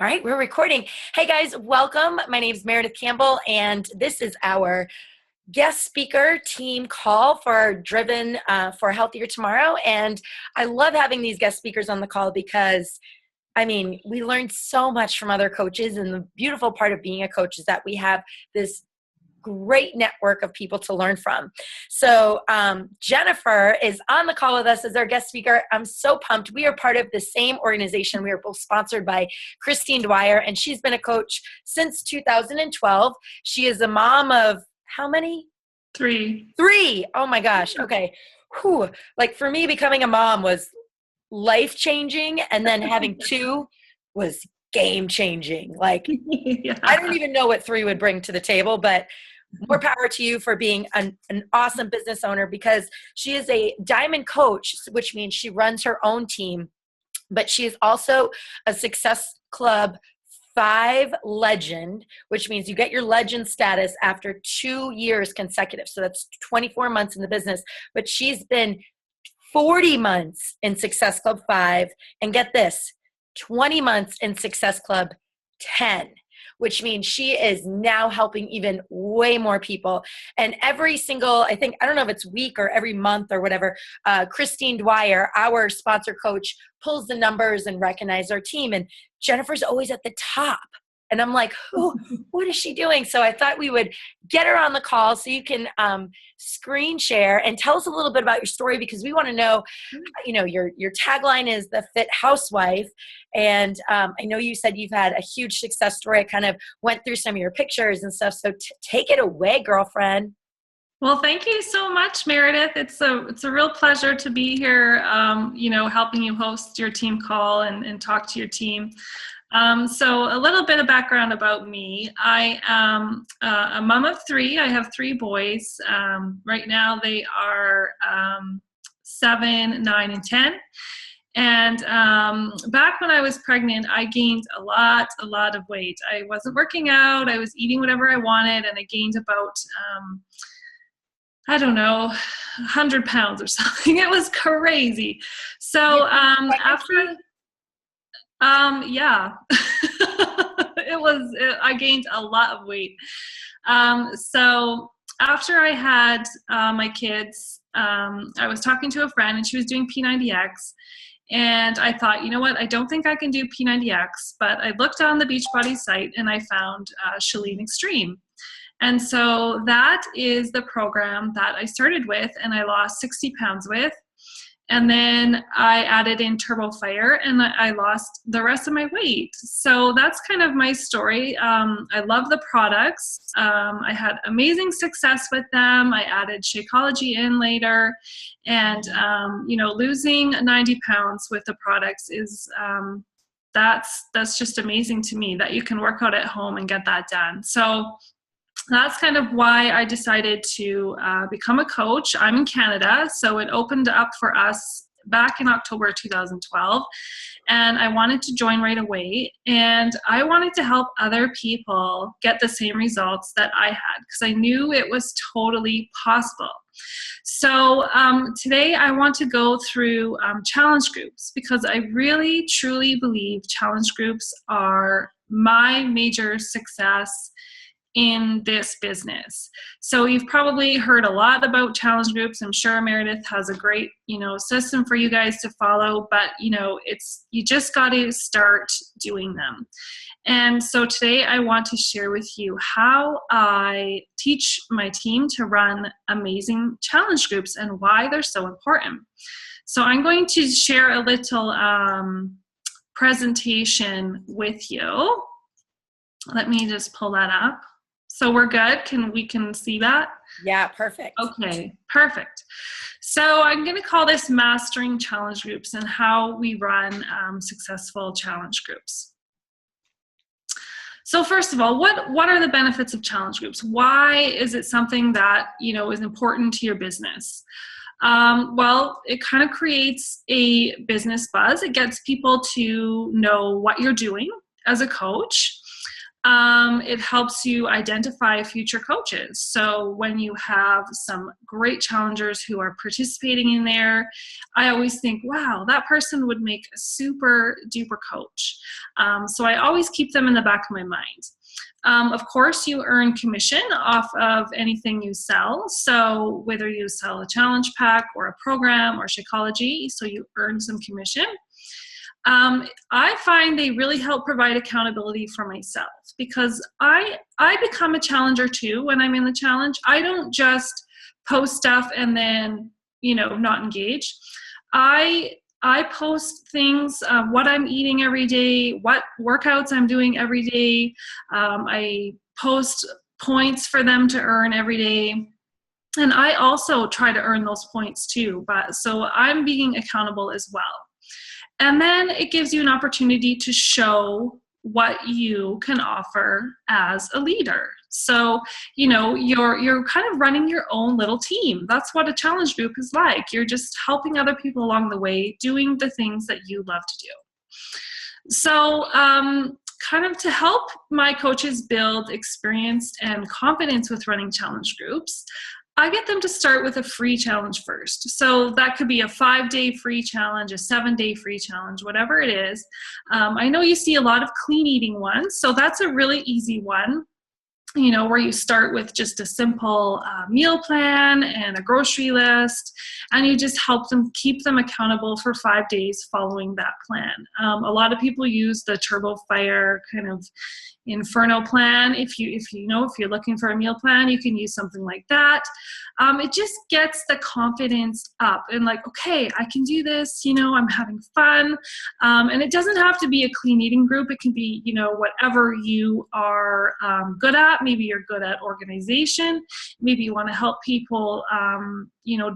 All right, we're recording. Hey guys, welcome. My name is Meredith Campbell, and this is our guest speaker team call for Driven for a Healthier Tomorrow. And I love having these guest speakers on the call because, we learned so much from other coaches. And the beautiful part of being a coach is that we have this great network of people to learn from. So Jennifer is on the call with us as our guest speaker. I'm so pumped. We are part of the same organization. We are both sponsored by Christine Dwyer, and she's been a coach since 2012. She is a mom of how many? Three. Oh my gosh. Okay. Whew. Like for me, becoming a mom was life-changing, and then having two was game-changing. Like, Yeah. I don't even know what three would bring to the table, but more power to you for being an awesome business owner, because she is a diamond coach, which means she runs her own team, but she is also a Success Club 5 legend, which means you get your legend status after 2 years consecutive. So that's 24 months in the business, but she's been 40 months in Success Club 5, and get this, 20 months in Success Club 10, which means she is now helping even way more people. And every single, I don't know if it's week or every month or whatever, Christine Dwyer, our sponsor coach, pulls the numbers and recognizes our team. And Jennifer's always at the top. And I'm like, what is she doing? So I thought we would get her on the call so you can screen share and tell us a little bit about your story, because we want to know, your tagline is the fit housewife. And I know you said you've had a huge success story. I kind of went through some of your pictures and stuff. So take it away, girlfriend. Well, thank you so much, Meredith. It's a real pleasure to be here, helping you host your team call and talk to your team. So a little bit of background about me. I am a mom of three. I have three boys. Right now they are 7, 9, and 10. And back when I was pregnant, I gained a lot of weight. I wasn't working out. I was eating whatever I wanted, and I gained about 100 pounds or something. It was crazy. So yeah, I gained a lot of weight. So after I had my kids, I was talking to a friend, and she was doing P90X. And I thought, you know what, I don't think I can do P90X, but I looked on the Beachbody site and I found Chalene Extreme. And so that is the program that I started with, and I lost 60 pounds with. And then I added in Turbo Fire, and I lost the rest of my weight. So that's kind of my story. I love the products. I had amazing success with them. I added Shakeology in later. And, losing 90 pounds with the products is, that's just amazing to me, that you can work out at home and get that done. So that's kind of why I decided to become a coach. I'm in Canada, so it opened up for us back in October 2012, and I wanted to join right away, and I wanted to help other people get the same results that I had, because I knew it was totally possible. So today I want to go through challenge groups, because I really truly believe challenge groups are my major success in this business. So you've probably heard a lot about challenge groups. I'm sure Meredith has a great, system for you guys to follow, but you just got to start doing them. And so today I want to share with you how I teach my team to run amazing challenge groups and why they're so important. So I'm going to share a little presentation with you. Let me just pull that up. So we're good? We can see that? Yeah, perfect. Okay, perfect. So I'm going to call this Mastering Challenge Groups and how we run successful challenge groups. So first of all, what are the benefits of challenge groups? Why is it something that, is important to your business? Well, it kind of creates a business buzz. It gets people to know what you're doing as a coach. It helps you identify future coaches. So when you have some great challengers who are participating in there, I always think, wow, that person would make a super duper coach. So I always keep them in the back of my mind. Of course, you earn commission off of anything you sell. So whether you sell a challenge pack or a program or Shakeology, so you earn some commission. I find they really help provide accountability for myself, because I become a challenger too when I'm in the challenge. I don't just post stuff and then, not engage. I post things, what I'm eating every day, what workouts I'm doing every day. I post points for them to earn every day. And I also try to earn those points too. So I'm being accountable as well. And then it gives you an opportunity to show what you can offer as a leader. So, you're kind of running your own little team. That's what a challenge group is like. You're just helping other people along the way, doing the things that you love to do. So, kind of to help my coaches build experience and confidence with running challenge groups, I get them to start with a free challenge first. So that could be a 5-day free challenge, a 7-day free challenge, whatever it is. I know you see a lot of clean eating ones, so that's a really easy one. Where you start with just a simple meal plan and a grocery list, and you just help them, keep them accountable for 5 days following that plan. A lot of people use the Turbo Fire kind of Inferno plan. If you're looking for a meal plan, you can use something like that. It just gets the confidence up and like, okay, I can do this, I'm having fun. And it doesn't have to be a clean eating group. It can be, whatever you are good at. Maybe you're good at organization. Maybe you want to help people,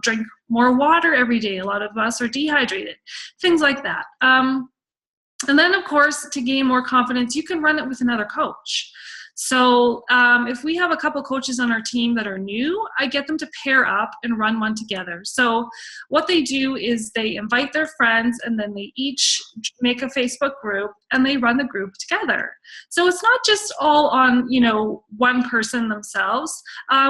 drink more water every day. A lot of us are dehydrated, things like that. And then, of course, to gain more confidence, you can run it with another coach. So if we have a couple coaches on our team that are new, I get them to pair up and run one together. So what they do is they invite their friends, and then they each make a Facebook group and they run the group together. So it's not just all on, one person themselves.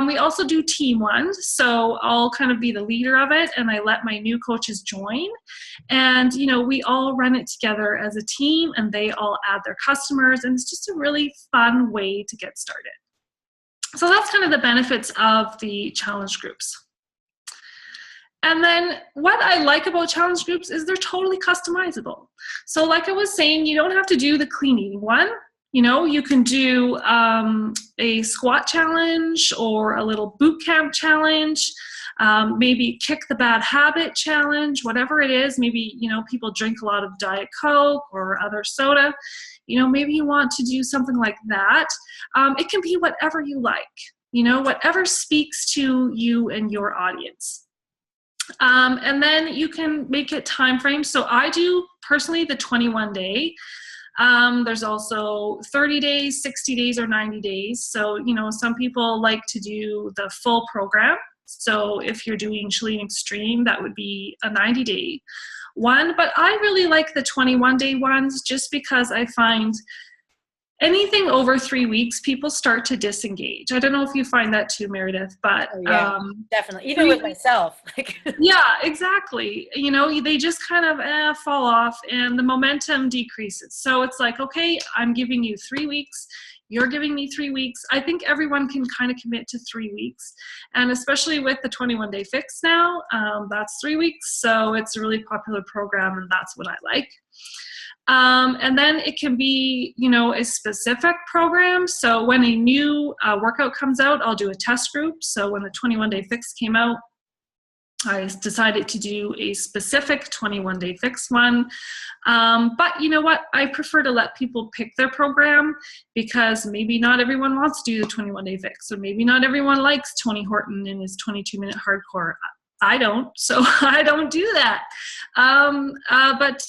We also do team ones. So I'll kind of be the leader of it, and I let my new coaches join. And, we all run it together as a team, and they all add their customers. And it's just a really fun way to get started. So that's kind of the benefits of the challenge groups. And then what I like about challenge groups is they're totally customizable. So like I was saying, you don't have to do the clean eating one. You can do a squat challenge or a little boot camp challenge, maybe kick the bad habit challenge, whatever it is. Maybe, people drink a lot of Diet Coke or other soda. Maybe you want to do something like that. It can be whatever you like, whatever speaks to you and your audience. And then you can make it time frame. So I do personally the 21-day. There's also 30 days, 60 days, or 90 days. So, some people like to do the full program. So if you're doing Chalene Extreme, that would be a 90-day one. But I really like the 21-day ones, just because I find anything over 3 weeks, people start to disengage. I don't know if you find that too, Meredith, but definitely. Even with myself. Yeah, exactly. They just kind of fall off, and the momentum decreases. So it's like, okay, I'm giving you 3 weeks. You're giving me 3 weeks. I think everyone can kind of commit to 3 weeks. And especially with the 21-day fix now, that's 3 weeks. So it's a really popular program, and that's what I like. And then it can be, a specific program. So when a new workout comes out, I'll do a test group. So when the 21-day fix came out, I decided to do a specific 21-day fix one. But you know what? I prefer to let people pick their program, because maybe not everyone wants to do the 21-day fix, or maybe not everyone likes Tony Horton and his 22-minute hardcore. I don't, so I don't do that. But,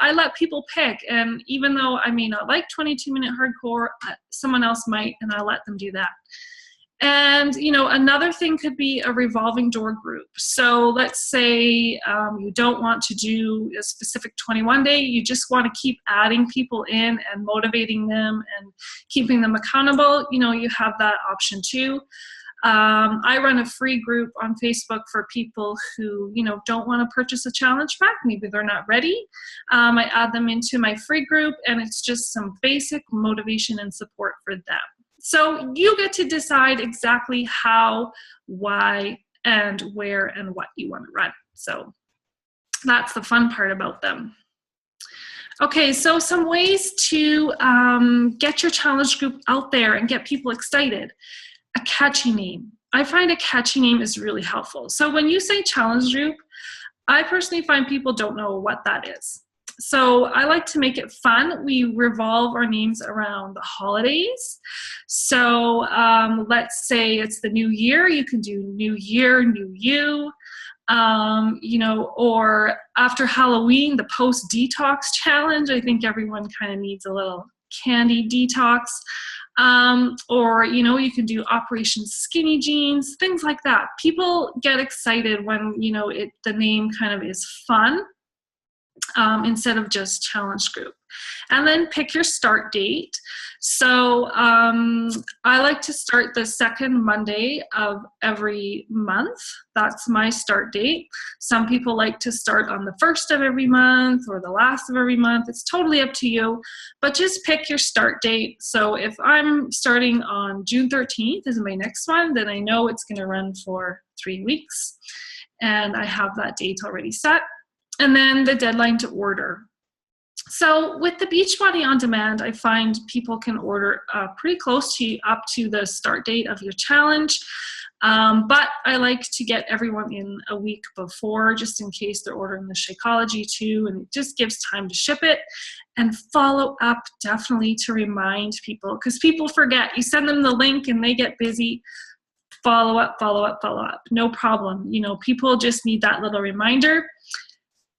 I let people pick. And even though I may not like 22-minute hardcore, someone else might, and I let them do that. And, you know, another thing could be a revolving door group. So let's say you don't want to do a specific 21 day, you just want to keep adding people in and motivating them and keeping them accountable. You know, you have that option too. I run a free group on Facebook for people who, you know, don't want to purchase a challenge pack. Maybe they're not ready. I add them into my free group, and it's just some basic motivation and support for them. So you get to decide exactly how, why, and where and what you want to run. So that's the fun part about them. Okay, so some ways to get your challenge group out there and get people excited. A catchy name. I find a catchy name is really helpful. So when you say challenge group, I personally find people don't know what that is. So I like to make it fun. We revolve our names around the holidays. So let's say it's the new year. You can do New Year, New You. You know, or after Halloween, the post-detox challenge. I think everyone kind of needs a little candy detox. Or, you know, you can do Operation Skinny Jeans, things like that. People get excited when, you know, the name kind of is fun. Instead of just challenge group. And then pick your start date. So I like to start the second Monday of every month. That's my start date. Some people like to start on the first of every month or the last of every month. It's totally up to you, but just pick your start date. So if I'm starting on June 13th is my next one, then I know it's going to run for 3 weeks, and I have that date already set. And then the deadline to order. So with the Beachbody On Demand, I find people can order pretty close to up to the start date of your challenge. But I like to get everyone in a week before, just in case they're ordering the Shakeology too, and it just gives time to ship it. And follow up definitely to remind people, because people forget. You send them the link and they get busy. Follow up, follow up, follow up. No problem. You know, people just need that little reminder.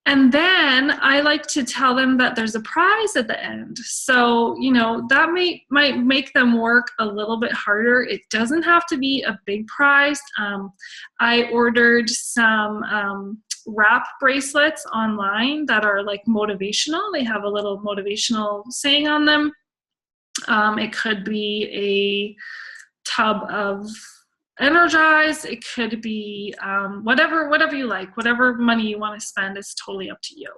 And then I like to tell them that there's a prize at the end. So, you know, that might make them work a little bit harder. It doesn't have to be a big prize. I ordered some wrap bracelets online that are like motivational. They have a little motivational saying on them. It could be a tub of Energize. It could be whatever you like, whatever money you want to spend is totally up to you.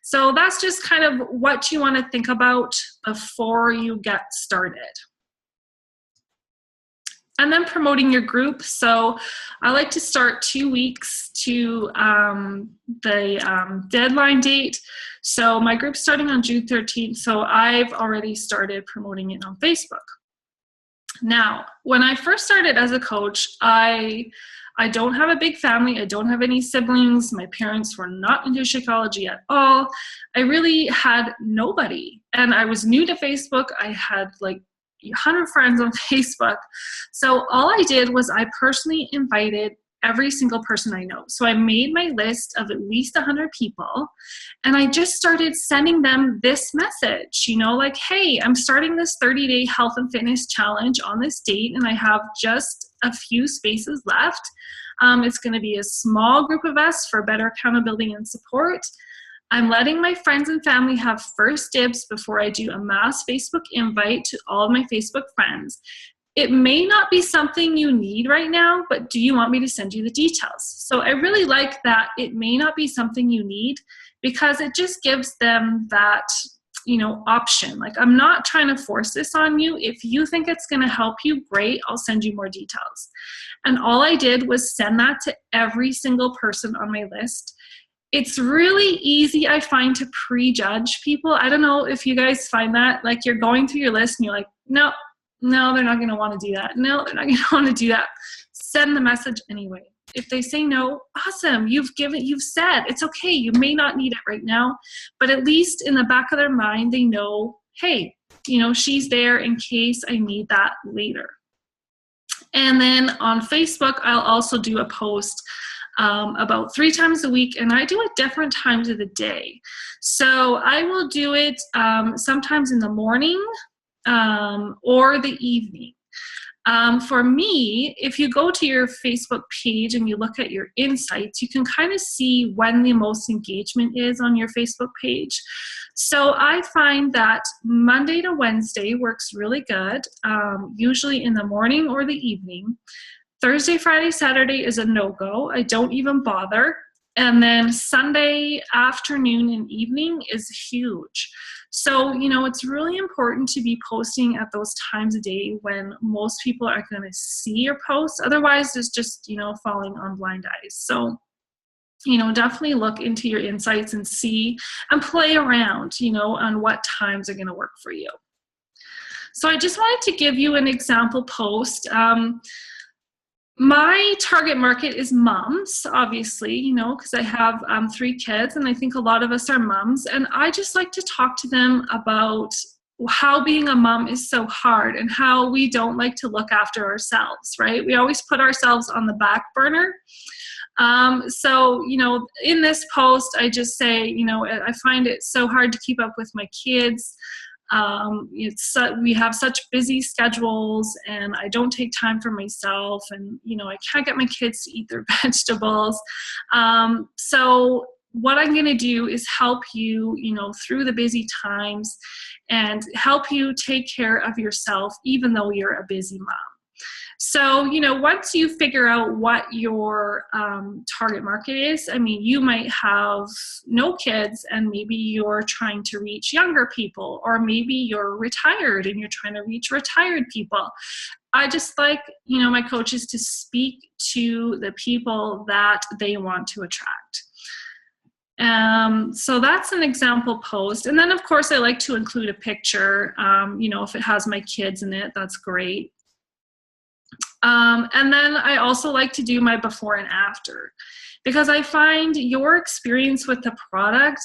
So that's just kind of what you want to think about before you get started. And then promoting your group. So I like to start 2 weeks to the deadline date. So my group's starting on June 13th. So I've already started promoting it on Facebook. Now, when I first started as a coach, I don't have a big family. I don't have any siblings. My parents were not into Shakeology at all. I really had nobody. And I was new to Facebook. I had like 100 friends on Facebook. So all I did was I personally invited every single person I know. So I made my list of at least 100 people, and I just started sending them this message, you know, like, hey, I'm starting this 30-day health and fitness challenge on this date, and I have just a few spaces left. It's going to be a small group of us for better accountability and support. I'm letting my friends and family have first dibs before I do a mass Facebook invite to all of my Facebook friends. It may not be something you need right now, but do you want me to send you the details? So I really like that it may not be something you need, because it just gives them that, you know, option. Like, I'm not trying to force this on you. If you think it's going to help you, great, I'll send you more details. And all I did was send that to every single person on my list. It's really easy, I find, to prejudge people. I don't know if you guys find that. Like, you're going through your list and you're like, no, they're not going to want to do that. No, they're not going to want to do that. Send the message anyway. If they say no, awesome. You've said it's okay. You may not need it right now, but at least in the back of their mind, they know, hey, you know, she's there in case I need that later. And then on Facebook, I'll also do a post about 3 times a week, and I do it different times of the day. So I will do it sometimes in the morning, or the evening. For me, if you go to your Facebook page and you look at your insights, you can kind of see when the most engagement is on your Facebook page. So I find that Monday to Wednesday works really good, usually in the morning or the evening. Thursday, Friday, Saturday is a no-go. I don't even bother. And then Sunday afternoon and evening is huge. So, it's really important to be posting at those times of day when most people are going to see your posts. Otherwise, it's just, falling on blind eyes. So, definitely look into your insights and see and play around, on what times are going to work for you. So I just wanted to give you an example post. My target market is moms, obviously, because I have 3 kids, and I think a lot of us are moms. And I just like to talk to them about how being a mom is so hard and how we don't like to look after ourselves, right? We always put ourselves on the back burner. So, in this post, I just say, I find it so hard to keep up with my kids. We have such busy schedules, and I don't take time for myself, and I can't get my kids to eat their vegetables. So what I'm going to do is help you, through the busy times, and help you take care of yourself, even though you're a busy mom. So, once you figure out what your target market is, you might have no kids and maybe you're trying to reach younger people, or maybe you're retired and you're trying to reach retired people. I just like, my coaches to speak to the people that they want to attract. So that's an example post. And then, of course, I like to include a picture. If it has my kids in it, that's great. And then I also like to do my before and after, because I find your experience with the product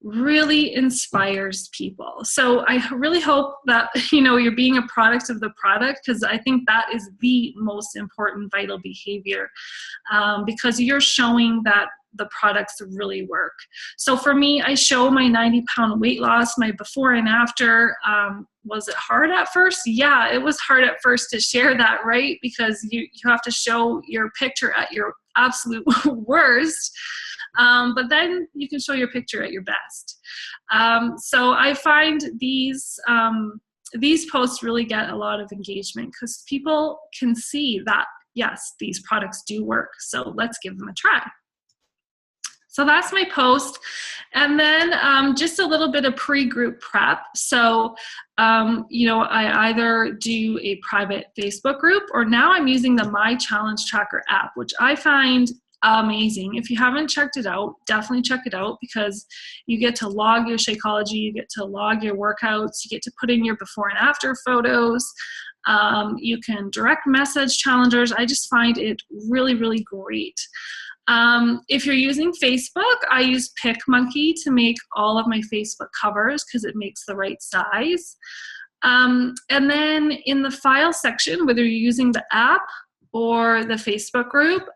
really inspires people. So I really hope that, you're being a product of the product, because I think that is the most important vital behavior, because you're showing that the products really work. So for me, I show my 90-pound weight loss, my before and after. Was it hard at first? Yeah, it was hard at first to share that, right? Because you have to show your picture at your absolute worst. But then you can show your picture at your best. So I find these posts really get a lot of engagement because people can see that, yes, these products do work. So let's give them a try. So that's my post. And then just a little bit of pre-group prep. So, I either do a private Facebook group, or now I'm using the My Challenge Tracker app, which I find amazing. If you haven't checked it out, definitely check it out, because you get to log your Shakeology, you get to log your workouts, you get to put in your before and after photos. You can direct message challengers. I just find it really, really great. If you're using Facebook, I use PicMonkey to make all of my Facebook covers because it makes the right size. And then in the file section, whether you're using the app or the Facebook group,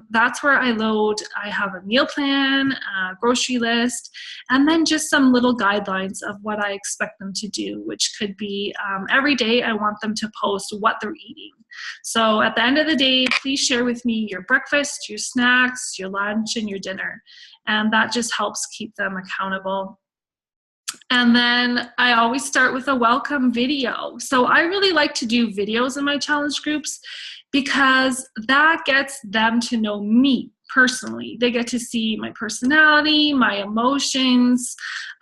that's where I have a meal plan, a grocery list, and then just some little guidelines of what I expect them to do, which could be every day I want them to post what they're eating. So at the end of the day, please share with me your breakfast, your snacks, your lunch, and your dinner. And that just helps keep them accountable. And then I always start with a welcome video. So I really like to do videos in my challenge groups because that gets them to know me personally. They get to see my personality, my emotions,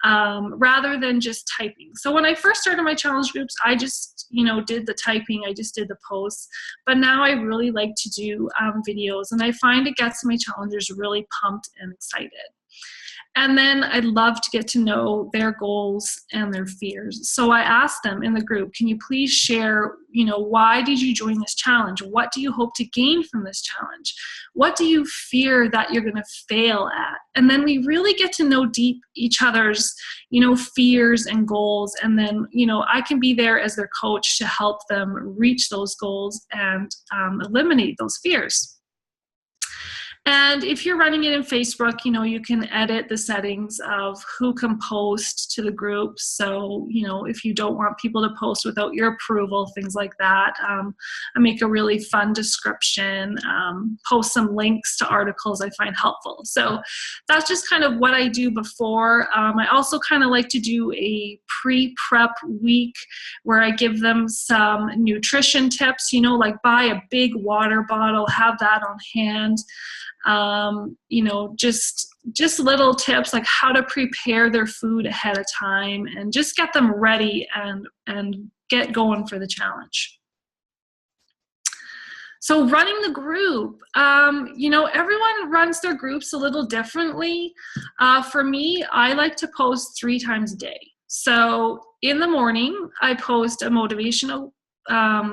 rather than just typing. So when I first started my challenge groups, I just, did the typing, I just did the posts. But now I really like to do videos, and I find it gets my challengers really pumped and excited. And then I'd love to get to know their goals and their fears. So I asked them in the group, can you please share, why did you join this challenge? What do you hope to gain from this challenge? What do you fear that you're going to fail at? And then we really get to know deep each other's, fears and goals. And then, I can be there as their coach to help them reach those goals and eliminate those fears. And if you're running it in Facebook, you know, you can edit the settings of who can post to the group. So, you know, if you don't want people to post without your approval, things like that. I make a really fun description, post some links to articles I find helpful. So that's just kind of what I do before. I also kind of like to do a pre-prep week where I give them some nutrition tips, you know, like buy a big water bottle, have that on hand. You know, just little tips like how to prepare their food ahead of time and just get them ready and get going for the challenge. So running the group, you know, everyone runs their groups a little differently. For me, I like to post 3 times a day. So in the morning, I post a motivational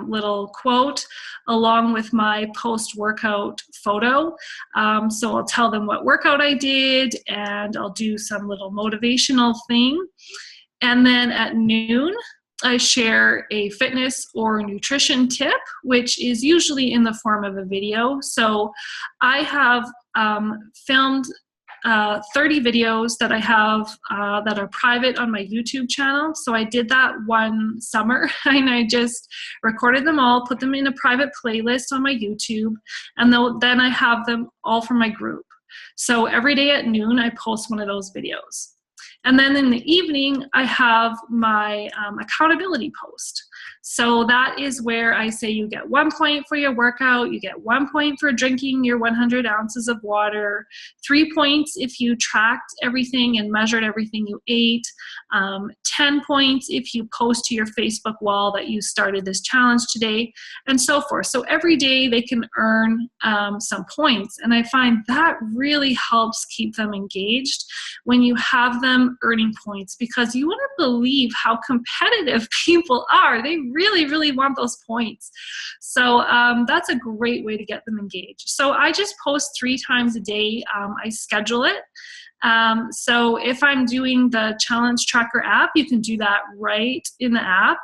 little quote along with my post-workout photo. So I'll tell them what workout I did and I'll do some little motivational thing. And then at noon, I share a fitness or nutrition tip, which is usually in the form of a video. So I have filmed 30 videos that I have that are private on my YouTube channel. So I did that one summer and I just recorded them all, put them in a private playlist on my YouTube, and then I have them all for my group. So every day at noon, I post one of those videos. And then in the evening, I have my accountability post. So that is where I say you get 1 point for your workout, you get 1 point for drinking your 100 ounces of water, 3 points if you tracked everything and measured everything you ate, 10 points if you post to your Facebook wall that you started this challenge today, and so forth. So every day they can earn some points. And I find that really helps keep them engaged when you have them earning points, because you wouldn't believe how competitive people are. They really, really want those points. So that's a great way to get them engaged. So I just post 3 times a day. I schedule it. So if I'm doing the challenge tracker app, you can do that right in the app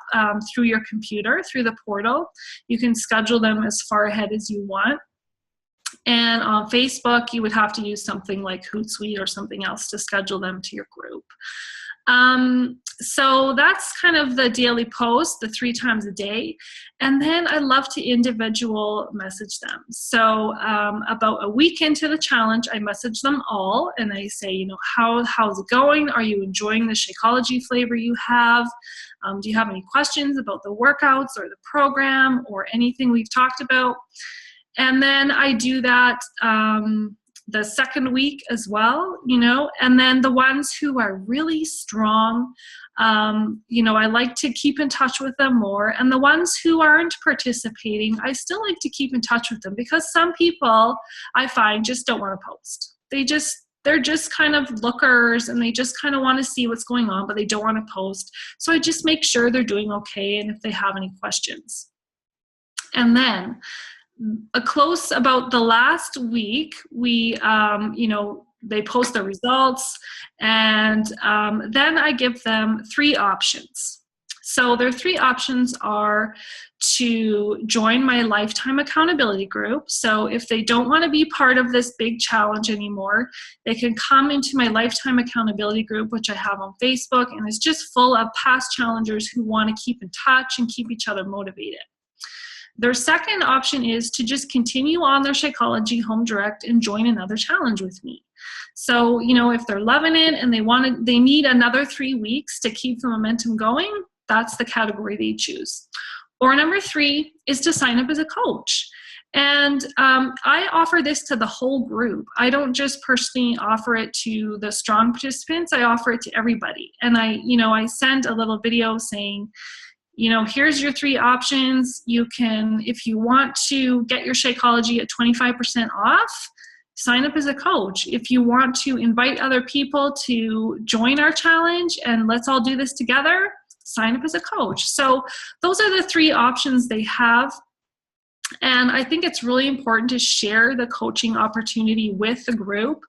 through your computer, through the portal. You can schedule them as far ahead as you want. And on Facebook, you would have to use something like Hootsuite or something else to schedule them to your group. So that's kind of the daily post, the 3 times a day. And then I love to individual message them. So about a week into the challenge, I message them all and I say, you know, how's it going? Are you enjoying the Shakeology flavor you have? Do you have any questions about the workouts or the program or anything we've talked about? And then I do that the second week as well, you know, and then the ones who are really strong, you know, I like to keep in touch with them more. And the ones who aren't participating, I still like to keep in touch with them, because some people I find just don't want to post. They're just kind of lookers and they just kind of want to see what's going on, but they don't want to post. So I just make sure they're doing okay and if they have any questions. And then close about the last week, we, you know, they post the results, and then I give them 3 options. So their 3 options are to join my lifetime accountability group. So if they don't want to be part of this big challenge anymore, they can come into my lifetime accountability group, which I have on Facebook, and it's just full of past challengers who want to keep in touch and keep each other motivated. Their second option is to just continue on their Shakeology home direct and join another challenge with me. So, you know, if they're loving it and they need another 3 weeks to keep the momentum going, that's the category they choose. Or number 3 is to sign up as a coach. And I offer this to the whole group. I don't just personally offer it to the strong participants. I offer it to everybody. And I send a little video saying, you know, here's your 3 options. You can, if you want to get your Shakeology at 25% off, sign up as a coach. If you want to invite other people to join our challenge and let's all do this together, sign up as a coach. So those are the 3 options they have. And I think it's really important to share the coaching opportunity with the group,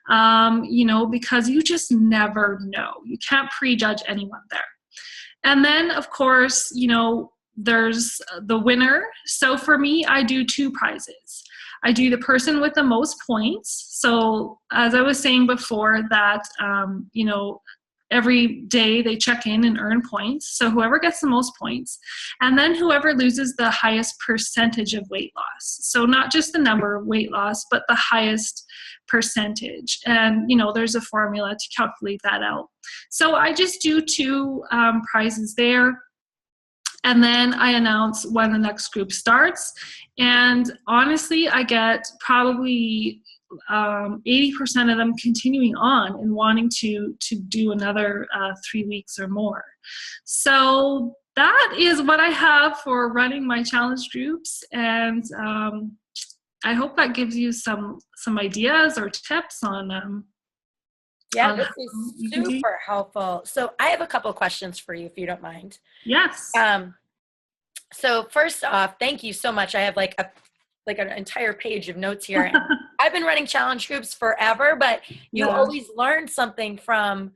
you know, because you just never know. You can't prejudge anyone there. And then, of course, you know, there's the winner. So for me, I do 2 prizes. I do the person with the most points. So as I was saying before that, every day they check in and earn points. So whoever gets the most points, and then whoever loses the highest percentage of weight loss. So not just the number of weight loss, but the highest percentage. And, there's a formula to calculate that out. So I just do 2 prizes there. And then I announce when the next group starts. And honestly, I get probably 80% of them continuing on and wanting to do another 3 weeks or more. So that is what I have for running my challenge groups. And I hope that gives you some ideas or tips on yeah, this is super helpful. So I have a couple of questions for you, if you don't mind. Yes. So first off, thank you so much. I have like an entire page of notes here. And I've been running challenge groups forever, but you always learn something from,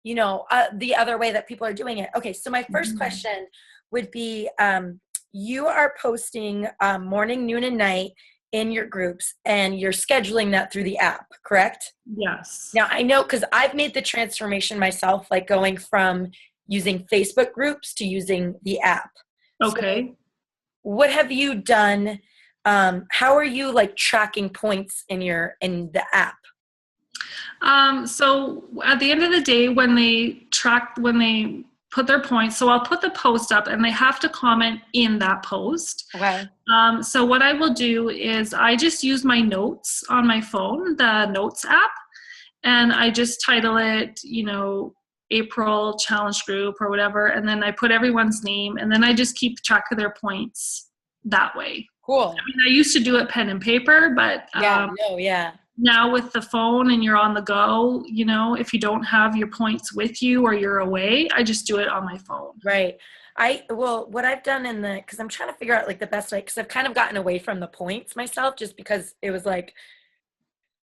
the other way that people are doing it. Okay, so my first question would be, you are posting morning, noon, and night in your groups, and you're scheduling that through the app, correct? Yes. Now, I know because I've made the transformation myself, like going from using Facebook groups to using the app. Okay. So what have you done? How are you like tracking points in the app? So at the end of the day, when they put their points, so I'll put the post up and they have to comment in that post. Okay. So what I will do is I just use my notes on my phone, the notes app, and I just title it, April challenge group or whatever. And then I put everyone's name, and then I just keep track of their points that way. Cool. I used to do it pen and paper, but now with the phone and you're on the go, if you don't have your points with you or you're away, I just do it on my phone. Right. What I've done because I'm trying to figure out like the best way, because I've kind of gotten away from the points myself, just because it was like,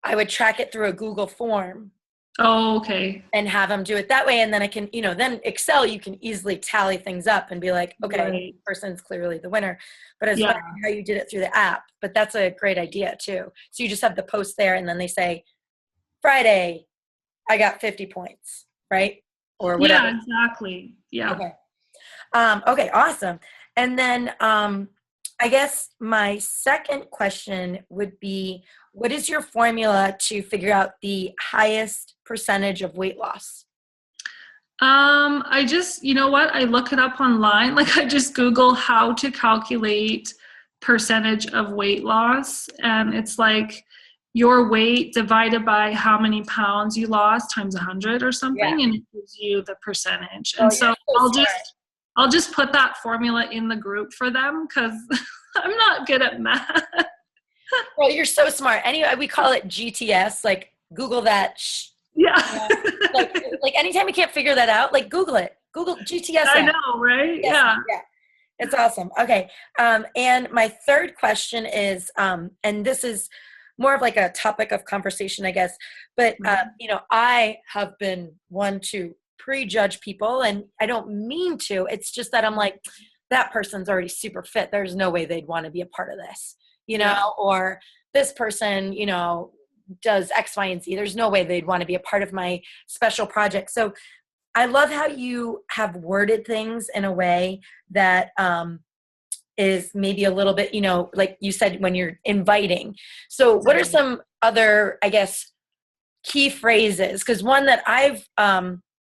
I would track it through a Google form. Oh, okay. And have them do it that way. And then I can, then Excel, you can easily tally things up and be like, okay, right. This person's clearly the winner. But I was wondering how you did it through the app. But that's a great idea too. So you just have the post there, and then they say, Friday, I got 50 points, right? Or whatever. Yeah, exactly. Yeah. Okay. Okay, awesome. And then I guess my second question would be, what is your formula to figure out the highest percentage of weight loss? I just, I look it up online. Like I just Google how to calculate percentage of weight loss. And it's like your weight divided by how many pounds you lost times 100 or something. And it gives you the percentage. And so I'll just put that formula in the group for them, because I'm not good at math. Well, you're so smart. Anyway, we call it GTS. Like Google that. Yeah. Like anytime you can't figure that out, like Google it. Google GTS. I know, right? Yes, yeah. It's awesome. Okay. And my third question is, and this is more of like a topic of conversation, I guess, but, I have been one to prejudge people, and I don't mean to. It's just that I'm like, that person's already super fit. There's no way they'd want to be a part of this. Or this person, does X, Y, and Z. There's no way they'd want to be a part of my special project. So I love how you have worded things in a way that is maybe a little bit, like you said, when you're inviting. So what are some other, I guess, key phrases? Because one that I've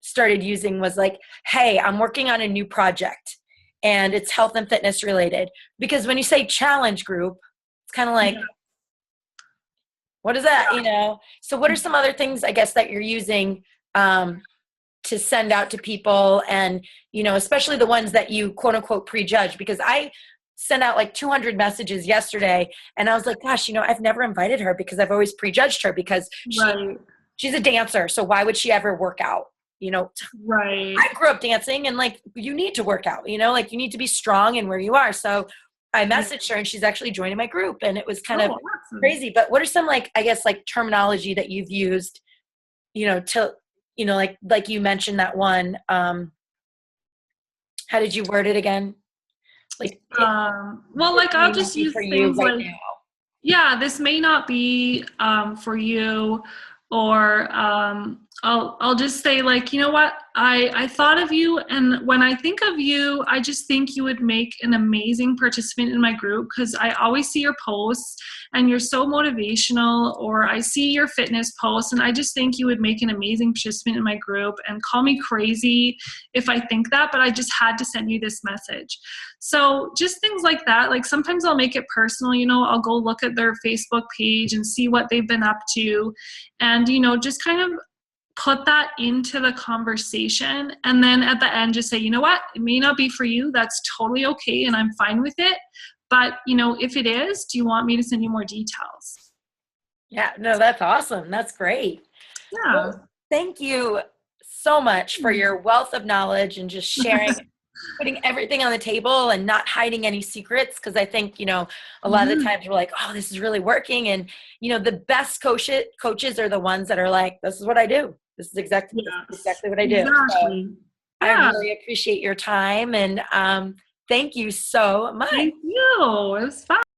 started using was like, hey, I'm working on a new project and it's health and fitness related. Because when you say challenge group, kind of like, what is that? So what are some other things, I guess, that you're using to send out to people, and especially the ones that you quote unquote prejudge? Because I sent out like 200 messages yesterday, and I was like, gosh, I've never invited her because I've always prejudged her, because she's a dancer, so why would she ever work out? Right. I grew up dancing, and like, you need to work out, like you need to be strong in where you are. So I messaged her, and she's actually joining my group, and it was kind of crazy. But what are some, like, I guess, like terminology that you've used, to, like you mentioned that one, how did you word it again? Like, I'll just use things like, yeah, this may not be for you, or I'll just say, like, you know what, I thought of you, and when I think of you, I just think you would make an amazing participant in my group, because I always see your posts and you're so motivational, or I see your fitness posts and I just think you would make an amazing participant in my group, and call me crazy if I think that, but I just had to send you this message. So just things like that. Like sometimes I'll make it personal, you know, I'll go look at their Facebook page and see what they've been up to, and, you know, just kind of put that into the conversation. And then at the end, just say, you know what, it may not be for you. That's totally okay. And I'm fine with it. But, you know, if it is, do you want me to send you more details? Yeah, no, that's awesome. That's great. Yeah. Well, thank you so much for your wealth of knowledge and just sharing, putting everything on the table and not hiding any secrets. Because I think, you know, a lot of the times we're like, oh, this is really working. And, you know, the best coaches are the ones that are like, this is what I do. This is exactly what I do. Exactly. So I Yeah. really appreciate your time, and thank you so much. Thank you. It was fun.